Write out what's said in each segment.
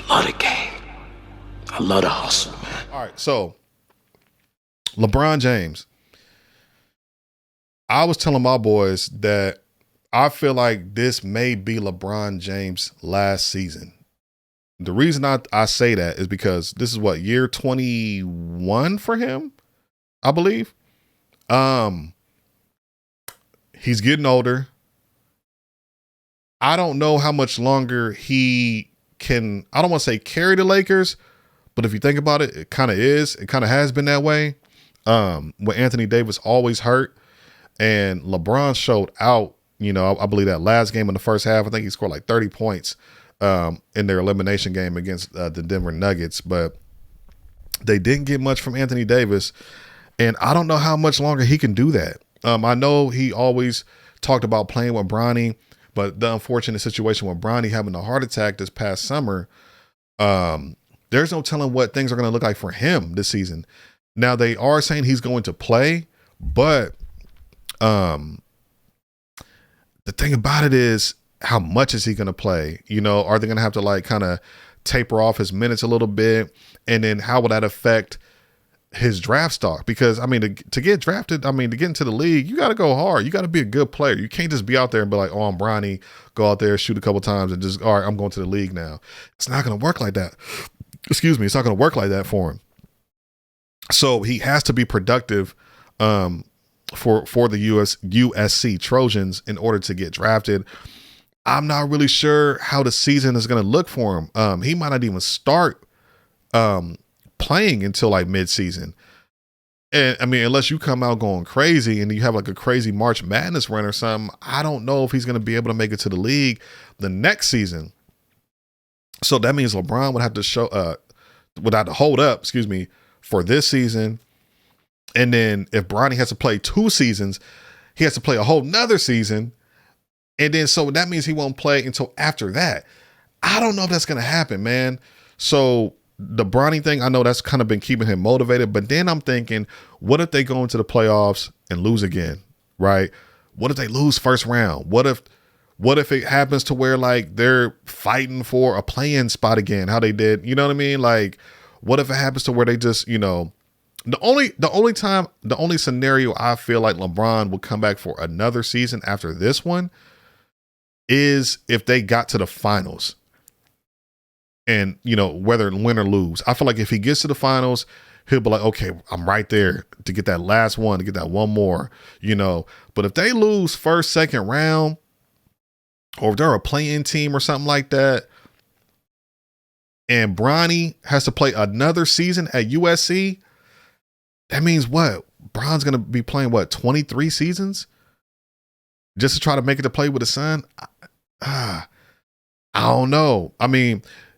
I love the game. I love the hustle, man. All right, so LeBron James. I was telling my boys that I feel like this may be LeBron James' last season. The reason I say that is because this is what, year 21 for him, I believe. He's getting older. I don't know how much longer he can, I don't want to say carry the Lakers, but if you think about it, it kind of is. It kind of has been that way. When Anthony Davis always hurt and LeBron showed out, I believe that last game in the first half, I think he scored like 30 points in their elimination game against the Denver Nuggets, but they didn't get much from Anthony Davis. And I don't know how much longer he can do that. I know he always talked about playing with Bronny, but the unfortunate situation with Bronny having a heart attack this past summer, there's no telling what things are going to look like for him this season. Now, they are saying he's going to play, but the thing about it is, how much is he going to play? Are they going to have to kind of taper off his minutes a little bit? And then how would that affect his draft stock? Because to get drafted, to get into the league, you got to go hard. You got to be a good player. You can't just be out there and be like, oh, I'm Bronny, go out there, shoot a couple times and just, all right, I'm going to the league now. It's not going to work like that. Excuse me. It's not going to work like that for him. So he has to be productive for the USC Trojans in order to get drafted. I'm not really sure how the season is going to look for him. He might not even start playing until like mid-season. And unless you come out going crazy and you have like a crazy March Madness run or something, I don't know if he's going to be able to make it to the league the next season. So that means LeBron would have to hold up, for this season. And then if Bronny has to play 2 seasons, he has to play a whole nother season. And then so that means he won't play until after that. I don't know if that's going to happen, man. So the Bronny thing, I know that's kind of been keeping him motivated. But then I'm thinking, what if they go into the playoffs and lose again, right? What if they lose first round? What if it happens to where like they're fighting for a play-in spot again, how they did, you know what I mean? Like, what if it happens to where they just, the only scenario I feel like LeBron will come back for another season after this one is if they got to the finals and, whether win or lose. I feel like if he gets to the finals, he'll be like, okay, I'm right there to get that last one, to get that one more, but if they lose first, second round, or if they're a play-in team or something like that, and Bronny has to play another season at USC, that means what? Bron's going to be playing, 23 seasons? Just to try to make it to play with his son? I don't know.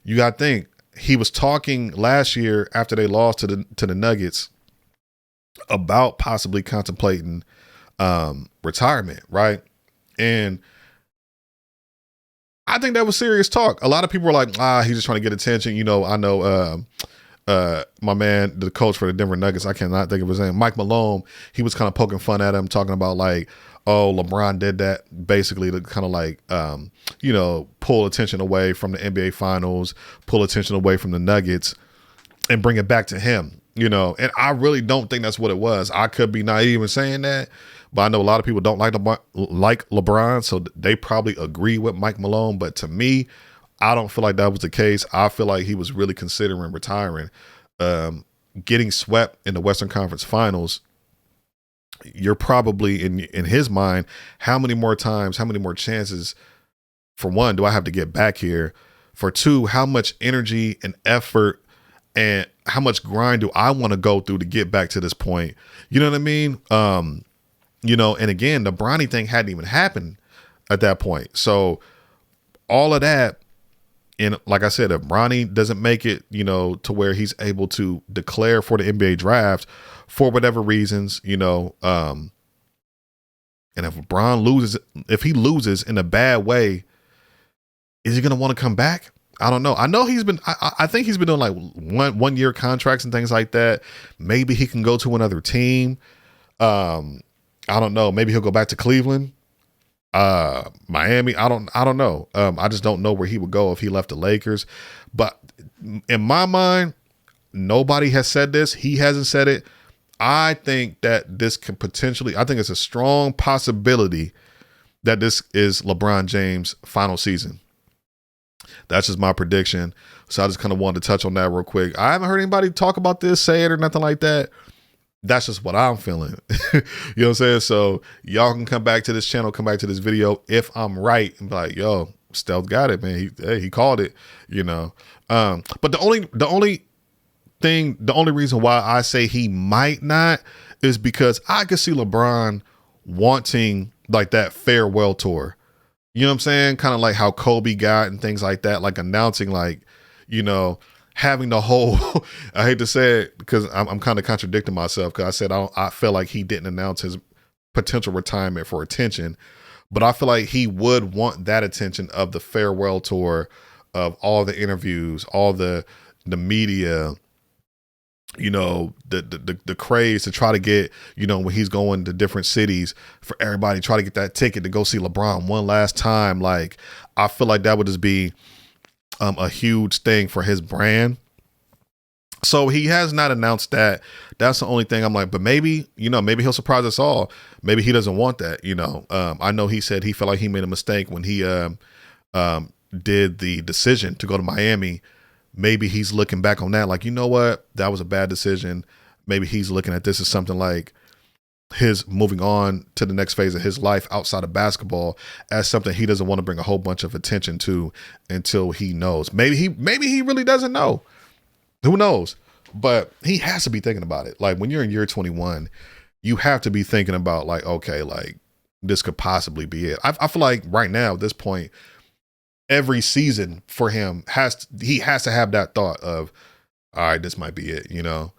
You got to think. He was talking last year after they lost to the Nuggets about possibly contemplating retirement, right? And I think that was serious talk. A lot of people were like, he's just trying to get attention. I know my man, the coach for the Denver Nuggets, I cannot think of his name, Mike Malone, he was kind of poking fun at him, talking about like, oh, LeBron did that basically to kind of like, pull attention away from the NBA Finals, pull attention away from the Nuggets and bring it back to him, and I really don't think that's what it was. I could be naive in saying that, but I know a lot of people don't like LeBron, so they probably agree with Mike Malone. But to me, I don't feel like that was the case. I feel like he was really considering retiring. Getting swept in the Western Conference Finals, you're probably in his mind, how many more times, how many more chances, for one, do I have to get back here? For two, how much energy and effort and how much grind do I want to go through to get back to this point? You know what I mean? And again, the Bronny thing hadn't even happened at that point. So all of that, and like I said, if Bronny doesn't make it, to where he's able to declare for the NBA draft for whatever reasons, and if if he loses in a bad way, is he going to want to come back? I don't know. I know I think he's been doing like one year contracts and things like that. Maybe he can go to another team. I don't know. Maybe he'll go back to Cleveland. Miami, I don't know. I just don't know where he would go if he left the Lakers. But in my mind, nobody has said this. He hasn't said it. I think that this could potentially, I think it's a strong possibility that this is LeBron James' final season. That's just my prediction. So I just kind of wanted to touch on that real quick. I haven't heard anybody talk about this, say it, or nothing like that. That's just what I'm feeling. You know what I'm saying? So y'all can come back to this channel, come back to this video if I'm right and be like, yo, Stealth got it, man. He called it, you know. But the only reason why I say he might not is because I could see LeBron wanting like that farewell tour. You know what I'm saying? Kind of like how Kobe got and things like that, like announcing, like, you know, having the whole, I hate to say it because I'm kind of contradicting myself because I said I feel like he didn't announce his potential retirement for attention, but I feel like he would want that attention of the farewell tour, of all the interviews, all the media, you know, the craze to try to get, you know, when he's going to different cities, for everybody try to get that ticket to go see LeBron one last time. Like, I feel like that would just be a huge thing for his brand. So he has not announced that. That's the only thing I'm like, but maybe, you know, maybe he'll surprise us all. Maybe he doesn't want that, you know. I know he said he felt like he made a mistake when he did the decision to go to Miami. Maybe he's looking back on that like, you know what, that was a bad decision. Maybe he's looking at this as something like his moving on to the next phase of his life outside of basketball as something he doesn't want to bring a whole bunch of attention to until he knows. Maybe he really doesn't know. Who knows? But he has to be thinking about it. Like, when you're in year 21, you have to be thinking about like, okay, like this could possibly be it. I feel like right now at this point, every season for him he has to have that thought of, all right, this might be it, you know?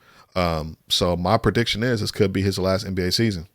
So my prediction is this could be his last NBA season.